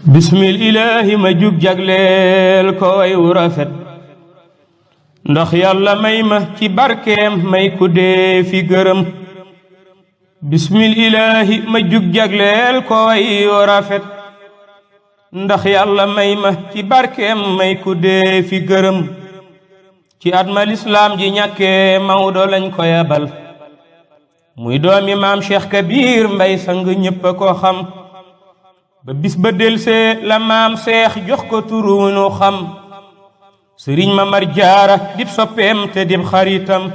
bismil ilaahi ma jug jagleel ko way wu rafet ndax yàlla may ma ci barkeem may ku dee fi gërëm bismil ilaahi ma jug jagleel ko way wu rafet ndax yàlla may ma ci barkeem may ku dee fi gërëm ci at ma lislaam ji ñàkkee Mawdo lañ ko yabal muy doomi maam Cheikh Kabir Mbay sang ñépp a ko xam ba bis ba delsee la maam Seex jox ko turu nu xam sëriñ Mamar Jaara dib soppeem te dib xaritam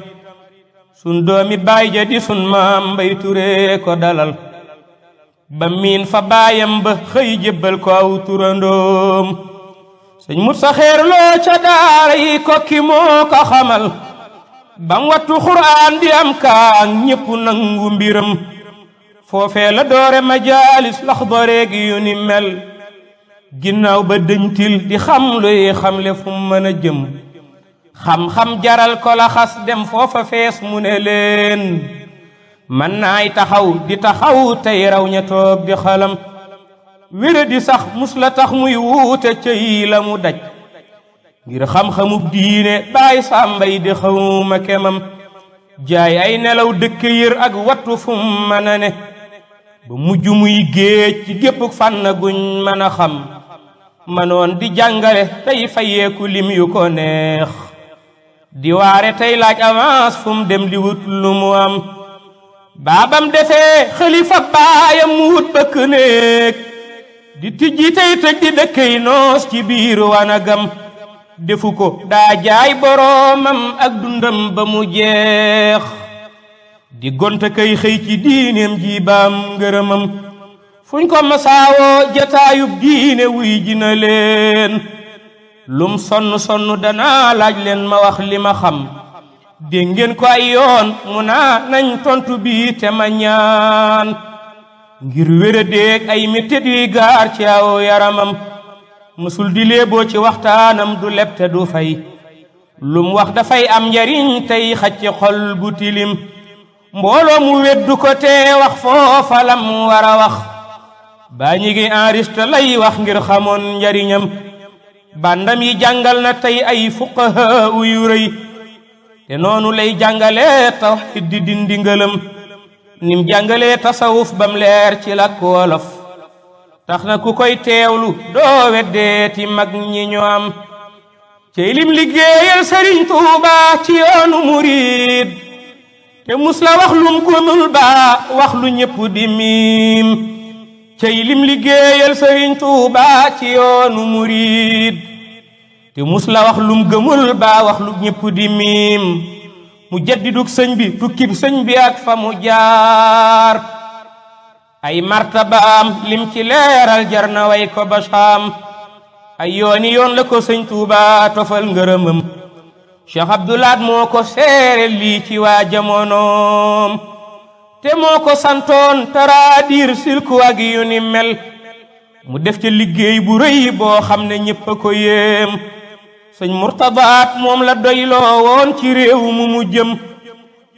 sun doomi baay ja di sun maam Mbay Ture ko dalal ba miin fa baayam ba xëy jébbal ko aw turandoom sëñ Mutsa Xeer Loo ca daara yi Kokki moo ko xamal bam wattu Xuraan di am kaang ñépp nangu mbiram foofee la doore majaalis Laxdari gi yu ni mel ginnaaw ba dëñtil di xam luy xamle fu mën a jëm xam-xam jaral ko la xas dem foofa fees mu ne leen man naay taxaw di taxaw tey raw ña toog di xalam wére di sax mus la tax muy wuute cëy la mu daj ngir xam-xamub diine baay sàmbay di xawma kemam jaay ay nelaw dëkk yër ak wattu fu mën a ne ba mujj muy géej ci gépp fànn guñ mën a xam manoon di jàngale tey fayeeku lim yu ko neex di waare tey laaj avance fu mu dem di wut lu mu am baabam defee xalifa baayam mu wut bëkk néeg di tijji tey tëj di dëkkey noos ci biir wanagam defu ko daa jaay boroomam ak dundam ba mu jeex di gonta kay xëy ci diineem ji baam ngërëmam fuñ ko masaawoo jataayub diine wuy ji na leen lum sonn danaa laaj leen ma wax li ma xam dégg ngeen ko ay yoon mu naa nañ tontu bi te ma ñaan ngir wéra déeg ay mettit yi gaar ci aw yaramam mësul di léeboo ci waxtaanam du leb te du fay lum wax dafay am njariñ tey xacc xol bu tilim mbooloo mu weddu ko te wax foofa lam war a wax baa ñi ngi enregistré lay wax ngir xamoon njariñam bandam yi jàngal na tey ay fuqaha yu rëy te noonu lay jàngale tawhid di dindi ngëlëm nim jàngalee tasawuf bam leer ci làkk wolof tax na ku koy teewlu doo weddeeti mag ñi ñu am cey lim liggéeyal Sëriñ Tuuba ci yoonu murid te mus la wax lum gunul baa wax lu ñépp di miim cey lim liggéeyal Sëriñ Tuuba ci yoonu murid te mus la wax lum gëmul baa wax lu ñépp di miim mu jaddidug sëñ bi tukkib sëñ bi ak fa mu jaar ay martabaam lim ci leeral jar na way ko basaam ay yooni yoon la ko sëñ Tuuba tofal ngërëmam Cheikh Abdoulaat moo ko seere lii ci waa jamonoom te moo ko santoon taraadir silku ak yu ni mel mu def ca liggéey bu rëy boo xam ne ñépp a ko yéem sëñ Murtadaat moom la doyloo woon ci réew mu jëm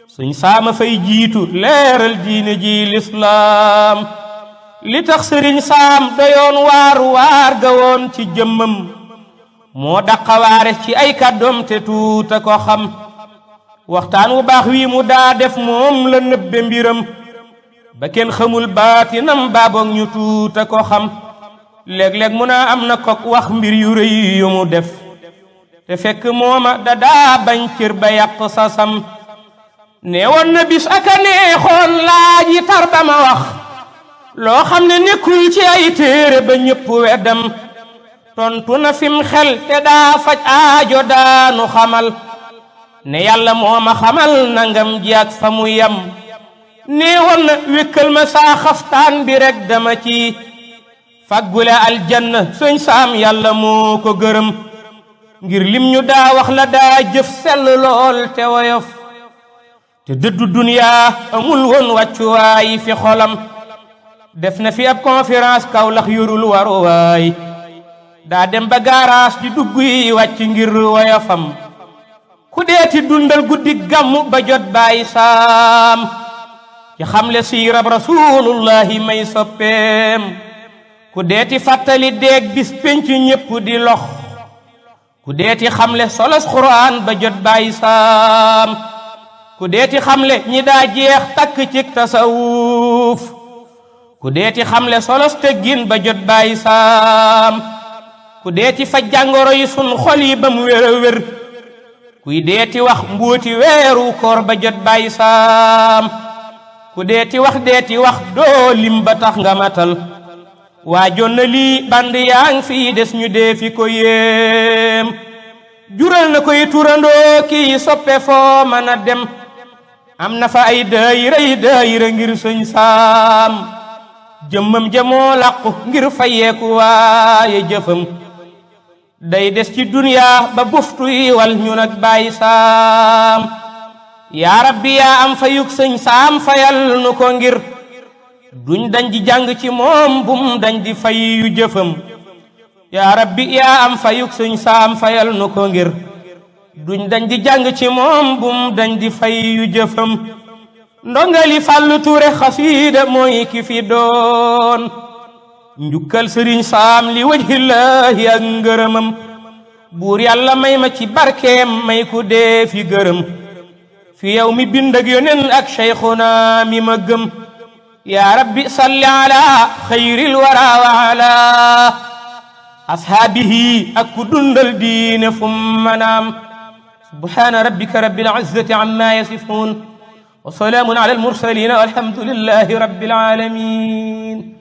sëñ Saama fay jiitu leeral diine ji lislaam li tax sëriñ Saam doyoon waar ga woon ci jëmmam moo daqawaare ci ay kàddoom te tuuta ko xam waxtaan wu baax wi mu daa def moom la nëbbe mbiram ba kenn xamul baatinam baaboog ñu tuuta ko xam léeg-léeg mu naa am na kok wax mbir yu rëy yu mu def te fekk mooma da daa bañ cër ba yàq sasam nee woon na bis aka neexoon laaj yi tar ba ma wax loo xam ne nekkul ci ay téere ba ñépp weddam tontu na fim xel te daa faj aajo daanu xamal ne yàlla moo ma xamal nangam ji ak fa mu yam nee woon na wékkal ma saa xaftaan bi rek dama ci faggule aljanna sëñ Saam yàlla moo ko gërëm ngir lim ñu daa wax la daa jëf sell lool te woyof te dëddu duniyaa amul woon wàccuwaay fi xolam def na fi ab conférence Kawlax yorul waruwaay daa dem ba gaaraas di dugg yi wàcc ngir woyofam ku deeti dundal guddi gàmmu ba jot Baay Saam ci xamle siirab rasulullahi may soppeem ku deeti fàttali deeg bis penc ñépp di lox ku deeti xamle solos xuraan ba jot bàyyi saam ku deeti xamle ñi daa jeex takk cig tasawuf ku deeti xamle solos teggin ba jot bàyyi saam ku deeti faj jàngoro yi sun xol yi ba mu wér a wér kuy deeti wax mbuuti weeru koor ba jot bàyyi saam ku deeti wax doo lim ba tax nga matal waa jon na lii band yaa ngi fii des ñu dee fi ko yéem jural na koy turandoo kii soppe foo mën a dem am na fa ay daayira ngir sëñ saam jëmmam jamoo làqu ngir fayeeku waaye jëfam day des ci duniyaa ba buftu yi wal ñu nag bàyyi saam yaa rabbi yaa am fayuk sëñ saam fayal nu ko ngir duñ dañ di jàng ci moom bum dañ di fay yu jëfam yaa rabbi yaa am fayuk sëñ saam fayal nu ko ngir duñ dañ di jàng ci moom bum dañ di fay yu jëfam ndongali Fàllu Ture xasiida mooy ki fi doon njukkal sëriñ saam li wajhillaahi ak ngërëmam buur yàlla may ma ci barkeem may ku dee fi gërëm fi yow mi bind ak yonen ak cheikhuna mi ma gëm yaa rabbi salli ala xayril wara wa ala ashaabihi ak ku dundal diine fu manaam subhaana rabbika rabbil izzati amma yasifuun wa salaamun ala al mursaliin walhamdulillahi rabbil aalamiin